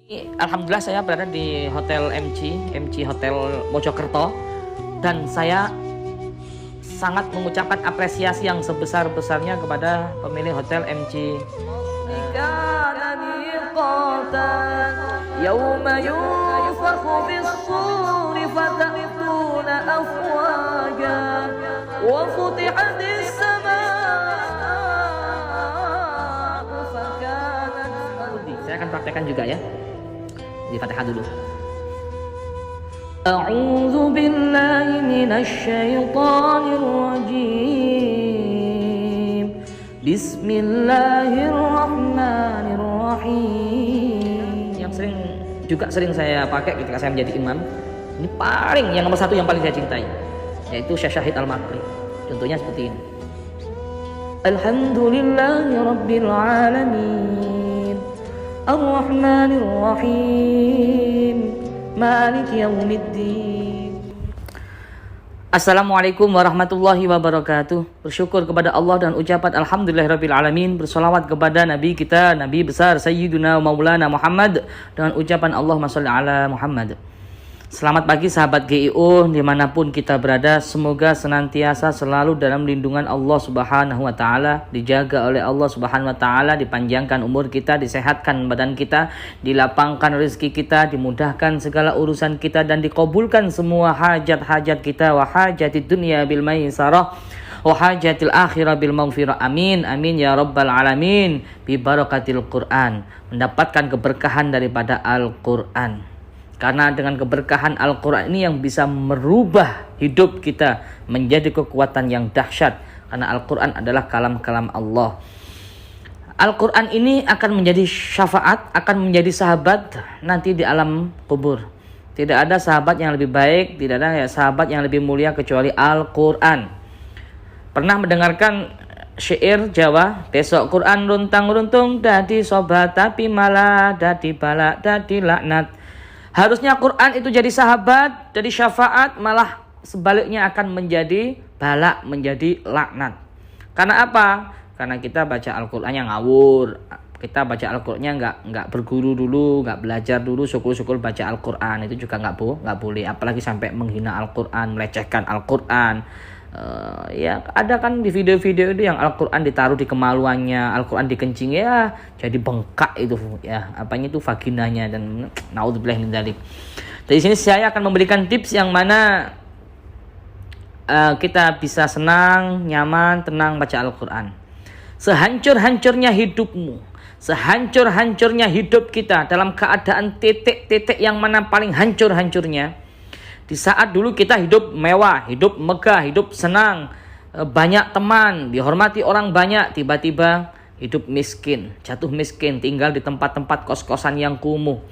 Alhamdulillah saya berada di Hotel MG Hotel Mojokerto, dan saya sangat mengucapkan apresiasi yang sebesar-besarnya kepada pemilik Hotel MG. Saya akan praktekkan juga ya. Di Fatihah dulu. A'udzu billahi minasy syaithanir rajim. Bismillahirrahmanirrahim. Yang sering saya pakai ketika saya menjadi imam. Ini yang nomor satu yang paling saya cintai, yaitu Syahid Al-Makri. Contohnya seperti ini. Alhamdulillahirabbil alamin. Ar-Rahmanir-Rahim Maliki Yaumiddin. Assalamualaikum warahmatullahi wabarakatuh. Bersyukur kepada Allah dan ucapan alhamdulillahirabbil alamin. Bersolawat kepada Nabi kita, Nabi besar Sayyiduna Maulana Muhammad, dengan ucapan Allahumma sholli ala Muhammad. Selamat pagi sahabat GIU dimanapun kita berada. Semoga senantiasa selalu dalam lindungan Allah Subhanahu wa Ta'ala, dijaga oleh Allah Subhanahu wa Ta'ala, dipanjangkan umur kita, disehatkan badan kita, dilapangkan rezeki kita, dimudahkan segala urusan kita, dan dikabulkan semua hajat-hajat kita. Wa hajatid dunya bil maisarah wa hajatil akhirah bil maghfirah. Amin amin ya rabbal alamin. Bi barakatil Quran, mendapatkan keberkahan daripada Al-Quran. Karena dengan keberkahan Al-Quran ini yang bisa merubah hidup kita menjadi kekuatan yang dahsyat. Karena Al-Quran adalah kalam-kalam Allah. Al-Quran ini akan menjadi syafaat, akan menjadi sahabat nanti di alam kubur. Tidak ada sahabat yang lebih baik, tidak ada sahabat yang lebih mulia kecuali Al-Quran. Pernah mendengarkan syair Jawa? Besok Quran runtang-runtung dadi sobat, tapi malah dadi balak, dadi laknat. Harusnya Quran itu jadi sahabat, jadi syafaat, malah sebaliknya akan menjadi balak, menjadi laknat. Karena apa? Karena kita baca Al-Qur'annya ngawur. Kita baca Al-Qur'annya nggak berguru dulu, nggak belajar dulu, syukur-syukur baca Al-Qur'an. Itu juga nggak boleh. Apalagi sampai menghina Al-Qur'an, melecehkan Al-Qur'an. Ya ada kan di video-video itu yang Al-Quran ditaruh di kemaluannya, Al-Quran dikencing, ya jadi bengkak itu ya, apanya itu vaginanya, dan naudzubillah min dzalik. Dari sini saya akan memberikan tips yang mana kita bisa senang, nyaman, tenang baca Al-Quran. Sehancur-hancurnya hidupmu, sehancur-hancurnya hidup kita, dalam keadaan titik-titik yang mana paling hancur-hancurnya, di saat dulu kita hidup mewah, hidup megah, hidup senang, banyak teman, dihormati orang banyak, tiba-tiba hidup miskin, jatuh miskin, tinggal di tempat-tempat kos-kosan yang kumuh,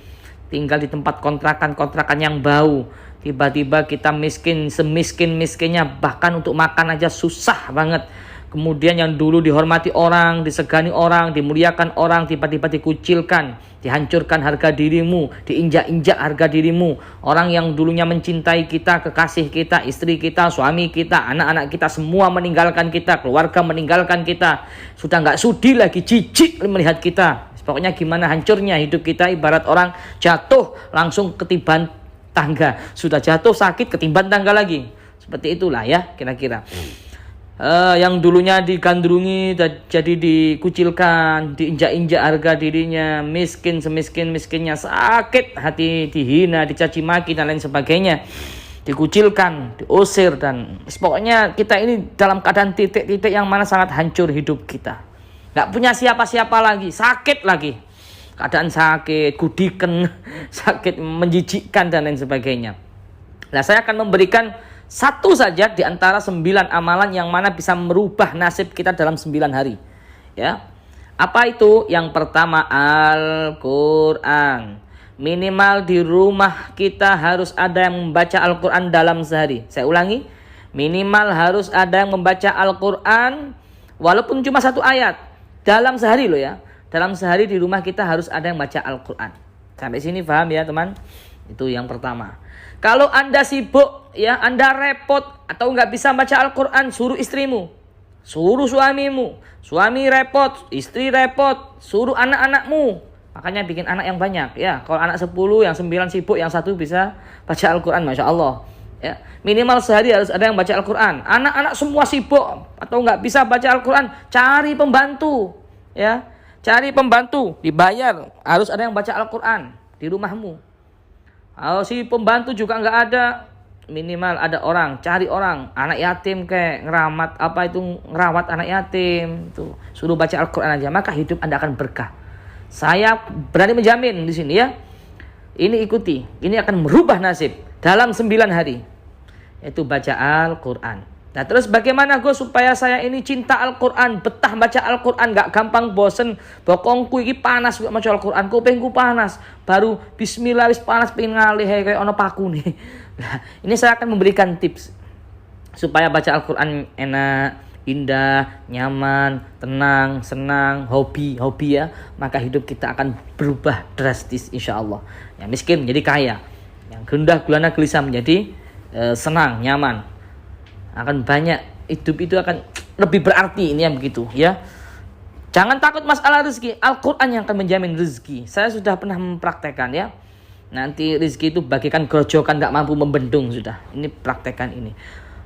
tinggal di tempat kontrakan-kontrakan yang bau. Tiba-tiba kita miskin, semiskin-miskinnya, bahkan untuk makan aja susah banget. Kemudian yang dulu dihormati orang, disegani orang, dimuliakan orang, tiba-tiba dikucilkan, dihancurkan harga dirimu, diinjak-injak harga dirimu. Orang yang dulunya mencintai kita, kekasih kita, istri kita, suami kita, anak-anak kita, semua meninggalkan kita, keluarga meninggalkan kita. Sudah nggak sudi lagi, jijik melihat kita. Pokoknya gimana hancurnya hidup kita, ibarat orang jatuh langsung ketiban tangga. Sudah jatuh sakit, ketiban tangga lagi. Seperti itulah ya kira-kira. Yang dulunya digandrungi jadi dikucilkan, diinjak-injak harga dirinya, miskin semiskin-miskinnya, sakit hati, dihina, dicaci maki dan lain sebagainya, dikucilkan, diusir, dan pokoknya kita ini dalam keadaan titik-titik yang mana sangat hancur hidup kita. Gak punya siapa-siapa lagi, sakit lagi, keadaan sakit, gudikan, sakit menjijikkan dan lain sebagainya. Nah, saya akan memberikan satu saja di antara 9 amalan yang mana bisa merubah nasib kita dalam 9 hari. Ya. Apa itu? Yang pertama, Al-Quran. Minimal di rumah kita harus ada yang membaca Al-Quran dalam sehari. Saya ulangi, minimal harus ada yang membaca Al-Quran walaupun cuma 1 ayat dalam sehari loh ya. Dalam sehari di rumah kita harus ada yang baca Al-Quran. Sampai sini paham ya teman? Itu yang pertama. Kalau Anda sibuk, ya Anda repot atau nggak bisa baca Al-Quran, suruh istrimu, suruh suamimu, suami repot, istri repot, suruh anak-anakmu, Makanya bikin anak yang banyak ya. Kalau anak 10, yang 9 sibuk, yang 1 bisa baca Al-Quran, Masya Allah. Ya, minimal sehari harus ada yang baca Al-Quran. Anak-anak semua sibuk atau nggak bisa baca Al-Quran, cari pembantu. Ya, cari pembantu, dibayar. Harus ada yang baca Al-Quran di rumahmu. Kalau si pembantu juga nggak ada, minimal ada orang, cari orang, anak yatim kayak ngerawat anak yatim, tuh suruh baca Al-Quran aja, maka hidup Anda akan berkah. Saya berani menjamin di sini ya. Ini ikuti, ini akan merubah nasib dalam 9 hari, yaitu baca Al-Quran. Nah terus bagaimana gue supaya saya ini cinta Al-Quran, betah baca Al-Quran, gak gampang bosen, bokongku ini panas gak baca Al-Quran, kupingku panas, baru bismillah wis panas pengen ngalih kayak ono paku nih. Nah, ini saya akan memberikan tips supaya baca Al-Quran enak, indah, nyaman, tenang, senang, hobi ya, maka hidup kita akan berubah drastis insya Allah. Yang miskin menjadi kaya, yang gundah gulana gelisah menjadi senang, nyaman. Akan banyak, hidup itu akan lebih berarti, ini yang begitu ya. Jangan takut masalah rezeki, Al-Quran yang akan menjamin rezeki. Saya sudah pernah mempraktekkan ya. Nanti rezeki itu bagikan grojokan, gak mampu membendung sudah. Ini praktekkan ini.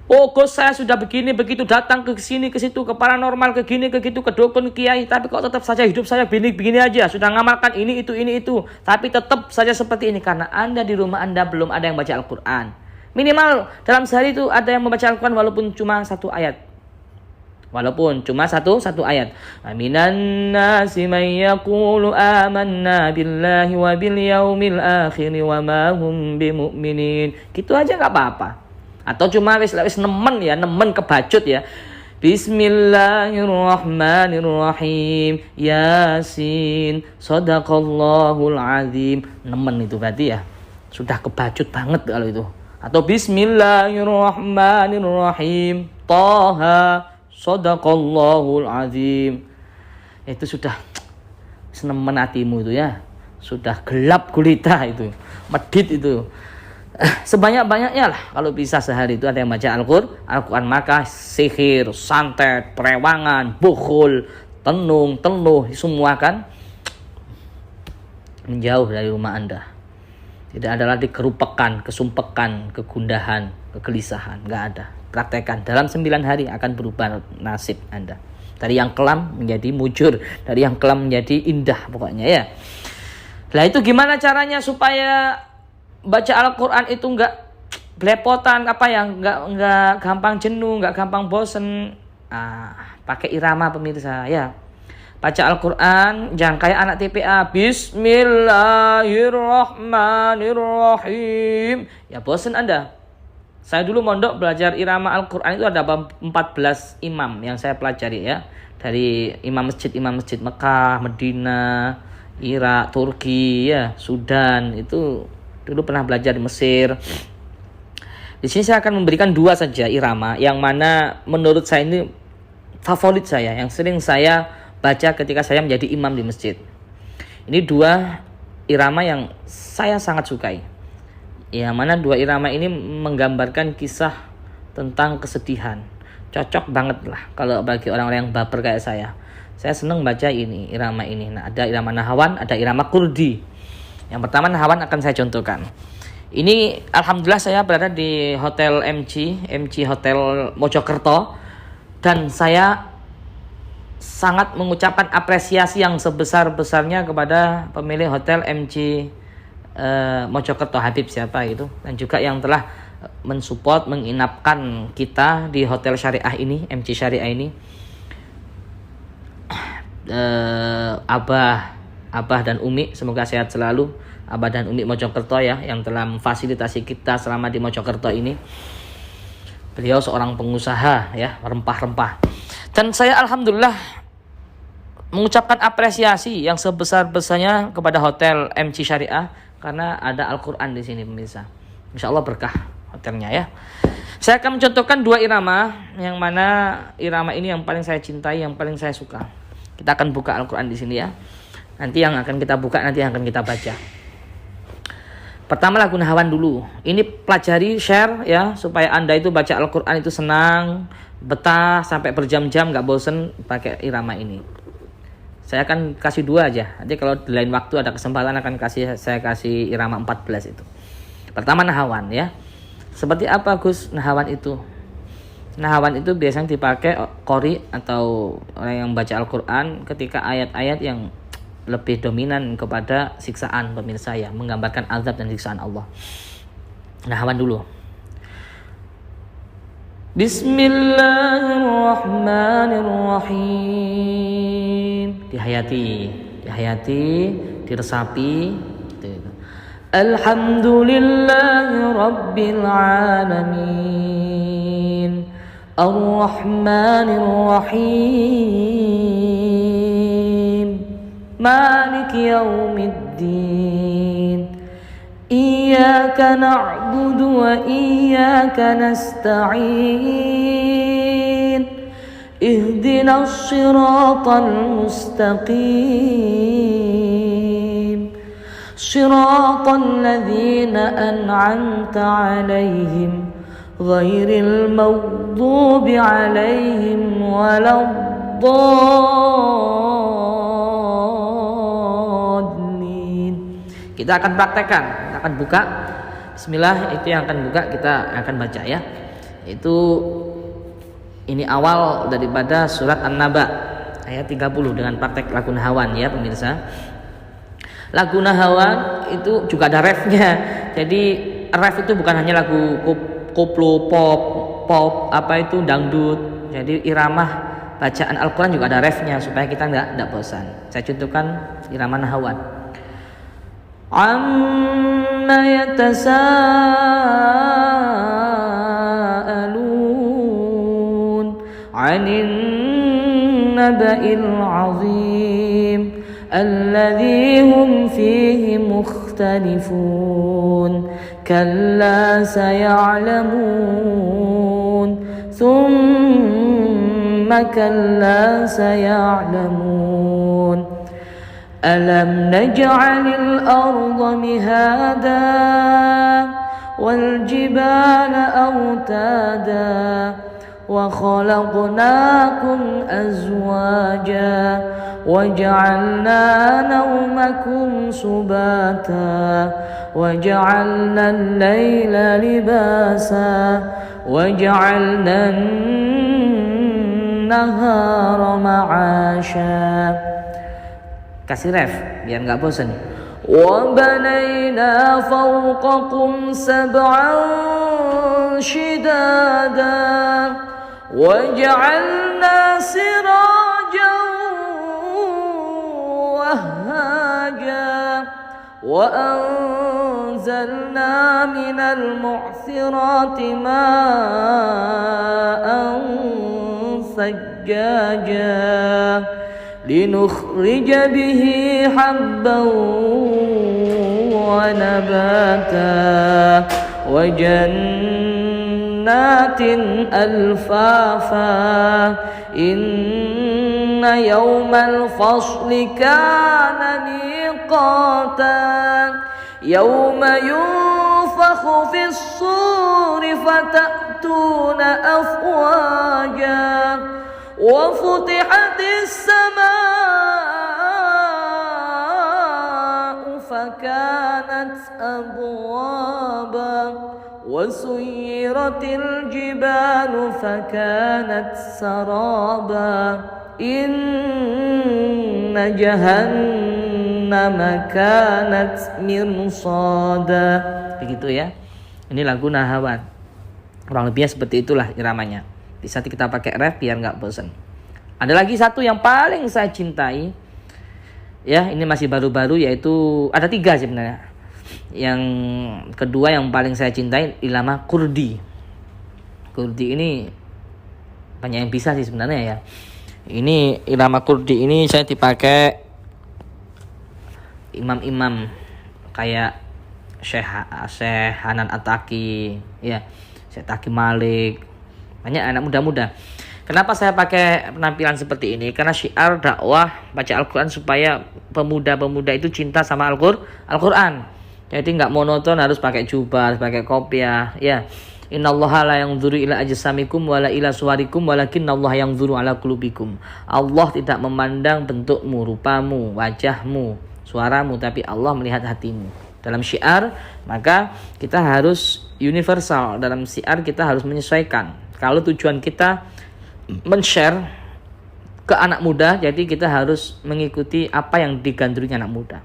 Oh Gus, saya sudah begini begitu, datang ke sini ke situ, ke paranormal, ke gini ke gitu, ke dukun, kiai, tapi kok tetap saja hidup saya begini aja. Sudah ngamalkan ini itu, tapi tetap saja seperti ini karena Anda di rumah Anda belum ada yang baca Al-Quran. Minimal dalam sehari itu ada yang membaca Al-Quran walaupun cuma 1 ayat. Walaupun cuma satu ayat. Minan nasi may yaqulu amanna billahi wa bil yaumil akhir wa ma hum bimu'minin. Gitu aja enggak apa-apa. Atau cuma wis nemen kebacut ya. Bismillahirrahmanirrahim. Yasin. Shadaqallahul azim. Nemen itu berarti ya. Sudah kebacut banget kalau itu. Atau Bismillahirrahmanirrahim. Taha. Shadaqallahul azim. Itu sudah senemen hatimu itu ya. Sudah gelap gulita itu. Medit itu. Sebanyak-banyaknya lah. Kalau bisa sehari itu ada yang baca Al-Quran, maka sihir, santet, perewangan, bukhul, tenung, teluh, semua kan menjauh dari rumah Anda. Tidak ada lagi kerupekan, kesumpekan, kegundahan, kegelisahan. Enggak ada. Praktekkan. Dalam 9 hari akan berubah nasib Anda. Dari yang kelam menjadi mujur. Dari yang kelam menjadi indah pokoknya ya. Nah itu gimana caranya supaya baca Al-Quran itu enggak belepotan, enggak gampang jenuh, enggak gampang bosen. Pakai irama pemirsa ya. Baca Al-Quran jangan kayak anak TPA. Bismillahirrahmanirrahim. Ya bosen Anda. Saya dulu mondok belajar irama Al-Quran itu ada 14 imam yang saya pelajari ya. Dari imam masjid Mekah, Medina, Irak, Turki ya, Sudan. Itu dulu pernah belajar di Mesir. Di sini saya akan memberikan 2 saja irama yang mana menurut saya ini favorit saya, yang sering saya baca ketika saya menjadi imam di masjid. Ini 2 irama yang saya sangat sukai. Yang mana 2 irama ini menggambarkan kisah tentang kesedihan. Cocok banget lah kalau bagi orang-orang yang baper kayak saya. Saya senang baca ini, irama ini. Nah, ada irama Nahawan, ada irama Kurdi. Yang pertama Nahawan akan saya contohkan. Ini alhamdulillah saya berada di Hotel MC Hotel Mojokerto, dan saya sangat mengucapkan apresiasi yang sebesar-besarnya kepada pemilik Hotel MC Mojokerto, Habib siapa itu, dan juga yang telah mensupport, menginapkan kita di Hotel Syariah ini, MC Syariah ini. Abah dan Umi, semoga sehat selalu. Abah dan Umi Mojokerto ya, yang telah memfasilitasi kita selama di Mojokerto ini. Beliau seorang pengusaha ya, rempah-rempah. Dan saya alhamdulillah mengucapkan apresiasi yang sebesar-besarnya kepada Hotel MC Syariah karena ada Al-Quran di sini pemirsa. Insyaallah berkah hotelnya ya. Saya akan mencontohkan 2 irama, yang mana irama ini yang paling saya cintai, yang paling saya suka. Kita akan buka Al-Quran di sini ya. Nanti yang akan kita buka, nanti yang akan kita baca. Pertama lagu Nahawan dulu. Ini pelajari, share ya, supaya Anda itu baca Al-Quran itu senang, betah sampai berjam-jam, gak bosen pakai irama ini. Saya akan kasih 2 aja. Nanti kalau di lain waktu ada kesempatan saya kasih irama 14 itu. Pertama nahawan ya. Seperti apa Gus nahawan itu? Nahawan itu biasanya dipakai qori atau orang yang baca Al-Qur'an ketika ayat-ayat yang lebih dominan kepada siksaan pemirsa ya, menggambarkan azab dan siksaan Allah. Nahawan dulu. Bismillahirrahmanirrahim. Dihayati, diresapi. Alhamdulillahi rabbil alamin. Ar-Rahmanir-Rahim. Maliki yaumiddin. Iyyaka na'budu wa iyyaka nasta'in. Ihdinas siratal mustaqim. Siratal ladzina an'amta 'alaihim ghairil maghdubi 'alaihim waladdallin. Kita akan praktekkan, kita akan buka. Bismillah, itu yang akan buka, kita akan baca ya. Ini awal daripada surat An-Naba ayat 30 dengan praktek lagu nahawan ya pemirsa. Lagu nahawan itu juga ada refnya. Jadi ref itu bukan hanya lagu koplo, pop apa itu dangdut. Jadi iramah bacaan Al-Quran juga ada refnya supaya kita enggak bosan. Saya contohkan irama nahawan. Amma yatasaalun 'anil naba'il 'azim alladzi hum fihi mukhtalifun kalla saya'lamun thumma kalla saya'lamun alam naj'alil arda mihada wal jibala awtada wa khalaqnakum azwaja wa ja'alna nawmakum subata wa ja'alna al-layla libasa wa ja'alna an-nahara ma'asha. Kasih ref biar nggak bosan. Wa banayna fawqakum sab'an shidada wa ja'alna sirajan wahhaja wa anzalna minal mu'thirati ma'an sajjaja لنخرج به حبا ونباتا وجنات ألفافا إن يوم الفصل كان ميقاتا يوم ينفخ في الصور فتأتون أفواجا وفتحت السماء فكانت أبوابا وسيرت الجبال فكانت سرابا إن جهنم كانت مرصادا. Begitu ya. Ini lagu nahawan. Kurang lebihnya seperti itulah iramanya. Bisa kita pakai ref biar nggak bosan. Ada lagi satu yang paling saya cintai, ya ini masih baru-baru, yaitu ada 3 sebenarnya. Yang kedua yang paling saya cintai irama Kurdi. Kurdi ini banyak yang bisa sih sebenarnya ya. Ini irama Kurdi ini saya dipakai imam-imam kayak Syekh Hanan Ataki, ya Syekh Taki Malik. Banyak anak muda-muda. Kenapa saya pakai penampilan seperti ini? Karena syiar dakwah baca Al-Quran supaya pemuda-pemuda itu cinta sama Al-Quran. Jadi nggak monoton harus pakai jubah, harus pakai kopiah, ya. Innallaha la yanzuru ila ajsamikum wala ila suwarikum walakinnallaha yanzuru ala qulubikum. Allah tidak memandang bentukmu, rupamu, wajahmu, suaramu, tapi Allah melihat hatimu. Dalam syiar, maka kita harus universal. Dalam syiar kita harus menyesuaikan. Kalau tujuan kita men-share ke anak muda, jadi kita harus mengikuti apa yang digandrungi anak muda.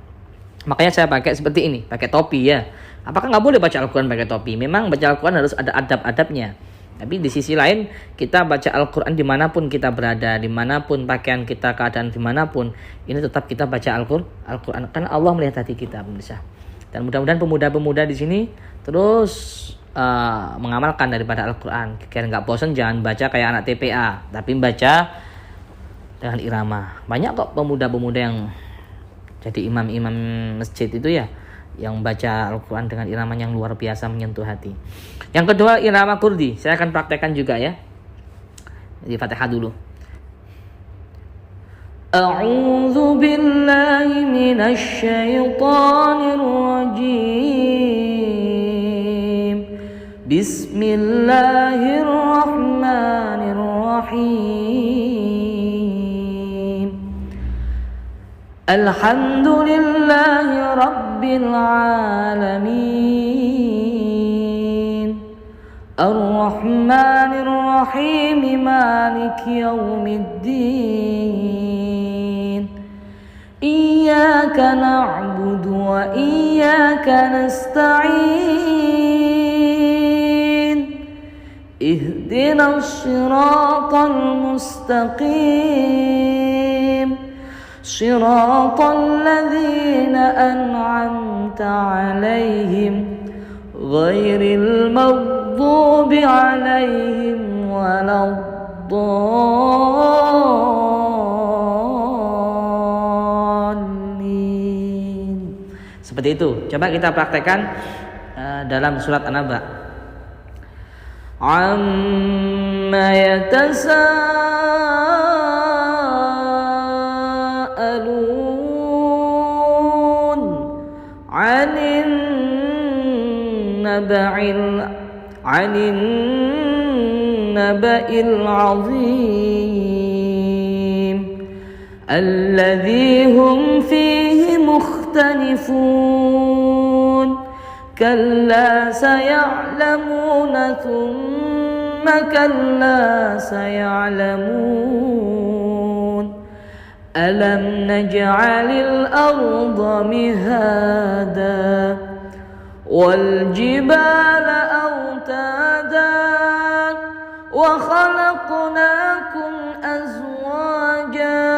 Makanya saya pakai seperti ini, pakai topi ya. Apakah nggak boleh baca Al-Quran pakai topi? Memang baca Al-Quran harus ada adab-adabnya. Tapi di sisi lain, kita baca Al-Quran dimanapun kita berada, dimanapun pakaian kita, keadaan dimanapun, ini tetap kita baca Al-Quran. Karena Allah melihat hati kita, pemirsa. Dan mudah-mudahan pemuda-pemuda di sini terus mengamalkan daripada Al-Quran. Kira nggak bosan, jangan baca kayak anak TPA, tapi baca dengan irama. Banyak kok pemuda-pemuda yang jadi imam-imam masjid itu ya, yang baca Al-Quran dengan irama yang luar biasa menyentuh hati. Yang kedua, irama Kurdi. Saya akan praktekkan juga ya. Di Fatihah dulu. A'udzu billahi minasy syaithanir rajim. Bismillahirrahmanirrahim. Alhamdulillahi rabbil alamin. Ar-Rahmanir Rahim, Maliki Yaumiddin. Iyyaka na'budu wa iyyaka nasta'in. Ihdinas siratal mustaqim. Siratal ladzina an'amta 'alaihim ghairil maghdubi 'alaihim waladdallin. Seperti itu. Coba kita praktekkan dalam surat An-Naba. Amma yatasaalun 'anil naba'il 'azim alladzi hum fihi mukhtalifun kalla saya'lamuna thumma kalla saya'lamun alam naj'alil arda mihada والجبال أوتادا وخلقناكم أزواجا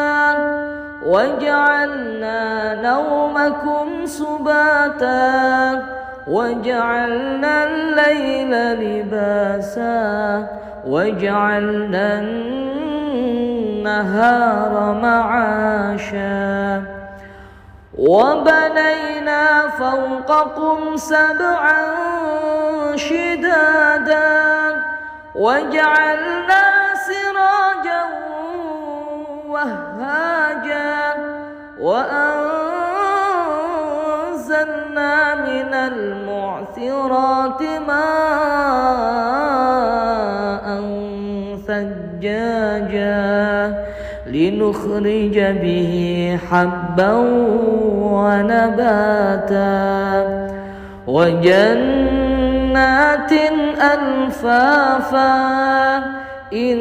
وجعلنا نومكم سباتا وجعلنا الليل لباسا وجعلنا النهار معاشا وبنينا فوقكم سبعا شدادا وجعلنا سراجا وهاجا وأنزلنا من المعصرات ماء ثجاجا لنخرج به حبا ونباتا وجنات ألفافا إن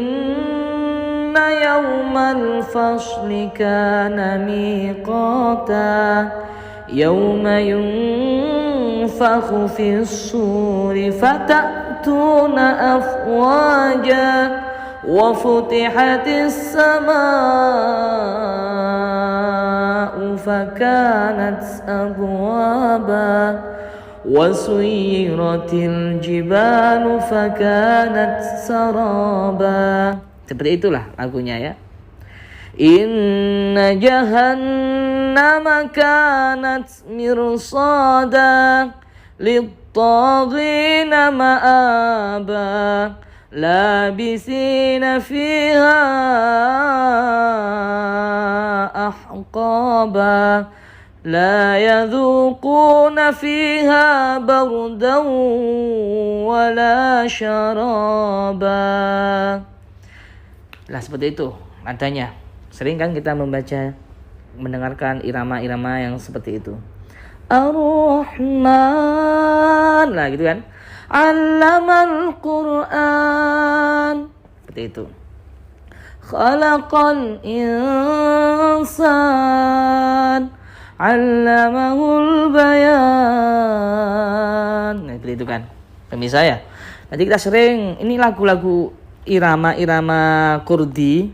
يوم الفصل كان ميقاتا يوم ينفخ في الصور فتأتون أفواجا وفتحت السماء فكانت أبوابا وسيرت الجبال فكانت سرابا. Seperti itulah lagunya ya. Inna jahannama kanat mirsada lit-taghina ma'aba labisina fiha ahqaba لا يذوقون فيها بردا ولا شرابا. Lah seperti itu adanya. Sering kan kita mendengarkan irama-irama yang seperti itu. Ar-Rahman, lah gitu kan. Allamal Qur'an, seperti itu. Khalaqal insan, allamahul bayan. Nah, seperti itu kan. Pemirsa ya. Nanti kita sering ini lagu-lagu irama-irama Kurdi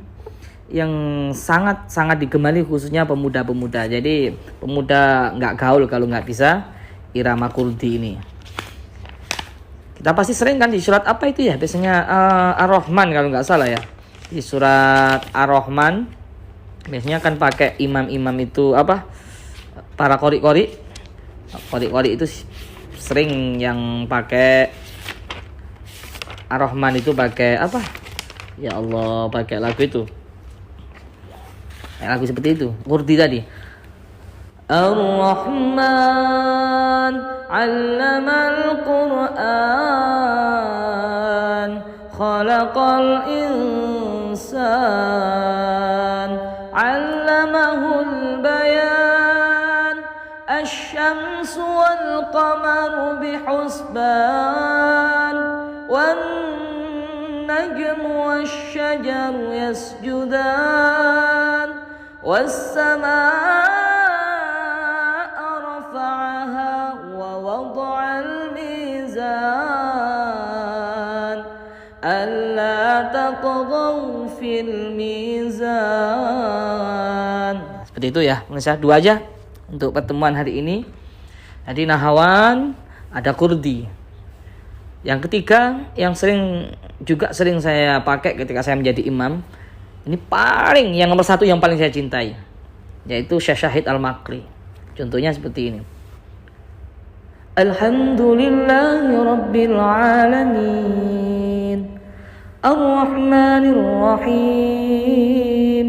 yang sangat digemari khususnya pemuda-pemuda. Jadi pemuda nggak gaul kalau nggak bisa irama Kurdi ini. Kita pasti sering kan di surat apa itu ya? Biasanya Ar-Rahman kalau nggak salah ya. Di surat Ar-Rahman biasanya kan pakai imam-imam itu apa? Para qori-qori. Qori-qori itu sering yang pakai Ar-Rahman itu pakai apa? Ya Allah, pakai lagu itu. Lagu seperti itu. Kurdi tadi. Ar-Rahman 'allamal Qur'an khalaqal insan 'allamahul bayan asy-syamsu wal qamaru bihusban wan najmu wasy-syajaru yasjudan was-samaa'a alla taqghaw fil mizan. Seperti itu ya, pemirsa. Dua aja untuk pertemuan hari ini. Jadi Nahawan, ada Kurdi. Yang ketiga yang sering saya pakai ketika saya menjadi imam. Ini paling yang nomor satu yang paling saya cintai, yaitu Syekh Syahid Al-Makri. Contohnya seperti ini. Alhamdulillahi Rabbil Alamin Ar-Rahmanir Rahim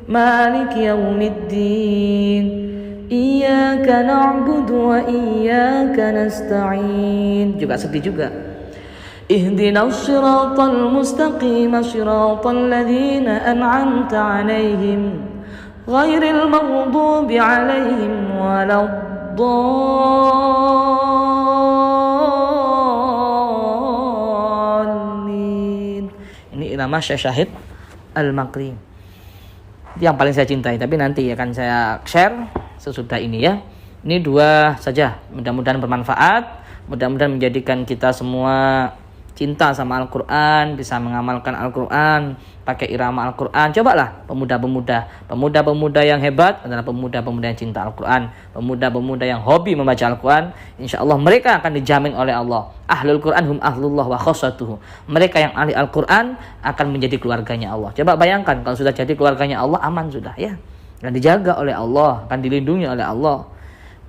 Maliki Yawmiddin Iyyaka na'budu wa iyyaka nasta'in. Juga sedih juga. Ihdinas siratal mustaqim siratal ladzina an'amta 'alaihim ghairil maghdubi 'alaihim waladdallin. Ini irama Syekh Syahid Al-Makri. Itu yang paling saya cintai, tapi nanti akan saya share sesudah ini ya. Ini dua saja, mudah-mudahan bermanfaat, mudah-mudahan menjadikan kita semua cinta sama Al-Quran, bisa mengamalkan Al-Quran, pakai irama Al-Quran. Cobalah pemuda yang hebat adalah pemuda-pemuda yang cinta Al-Quran, pemuda-pemuda yang hobi membaca Al-Quran. Insya Allah mereka akan dijamin oleh Allah. Ahlul Quran hum ahlullah wa khossatuhu. Mereka yang ahli Al-Quran akan menjadi keluarganya Allah. Coba bayangkan kalau sudah jadi keluarganya Allah, aman sudah ya. Akan dijaga oleh Allah, akan dilindungi oleh Allah.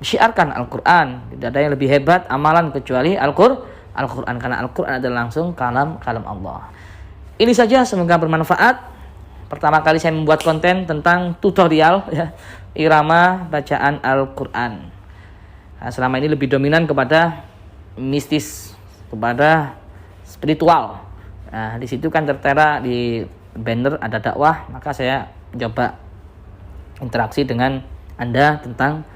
Syiarkan Al-Quran. Tidak ada yang lebih hebat amalan kecuali Al-Quran, karena Al-Quran adalah langsung kalam Allah. Ini saja, semoga bermanfaat. Pertama kali saya membuat konten tentang tutorial ya, irama bacaan Al-Quran. Nah, selama ini lebih dominan kepada mistis, kepada spiritual. Nah, di situ kan tertera di banner ada dakwah, maka saya coba interaksi dengan Anda tentang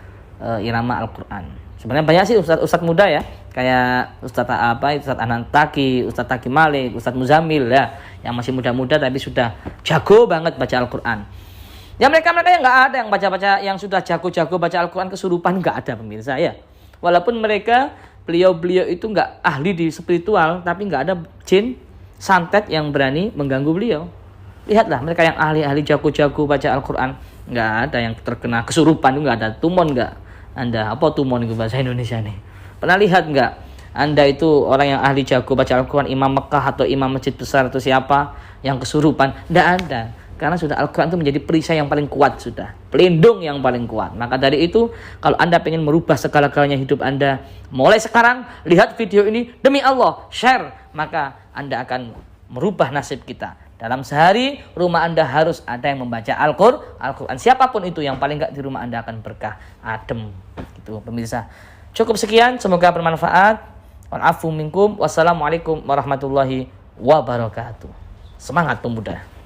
irama Al-Quran. Sebenarnya banyak sih ustadz muda ya, kayak Ustadz Anantaki, Ustadz Taki Malik, Ustadz Muzamil ya, yang masih muda-muda tapi sudah jago banget baca Al-Quran. Ya mereka yang nggak ada yang baca-baca, yang sudah jago-jago baca Al-Quran kesurupan, nggak ada pemirsa ya. Walaupun beliau itu nggak ahli di spiritual, tapi nggak ada jin santet yang berani mengganggu beliau. Lihatlah mereka yang ahli jago-jago baca Al-Quran, nggak ada yang terkena kesurupan, nggak ada tumon nggak. Anda apa tumon itu bahasa Indonesia nih? Pernah lihat nggak? Anda itu orang yang ahli jago baca Al-Quran, imam Mekah atau imam masjid besar atau siapa yang kesurupan? Nggak ada. Karena sudah Al-Quran itu menjadi perisai yang paling kuat sudah. Pelindung yang paling kuat. Maka dari itu, kalau Anda ingin merubah segala-galanya hidup Anda, mulai sekarang, lihat video ini, demi Allah, share. Maka Anda akan merubah nasib kita. Dalam sehari rumah Anda harus ada yang membaca Al-Quran. Siapapun itu, yang paling enggak di rumah Anda akan berkah, adem. Gitu pemirsa. Cukup sekian, semoga bermanfaat. Wa'afu minkum. Wassalamualaikum warahmatullahi wabarakatuh. Semangat pemuda.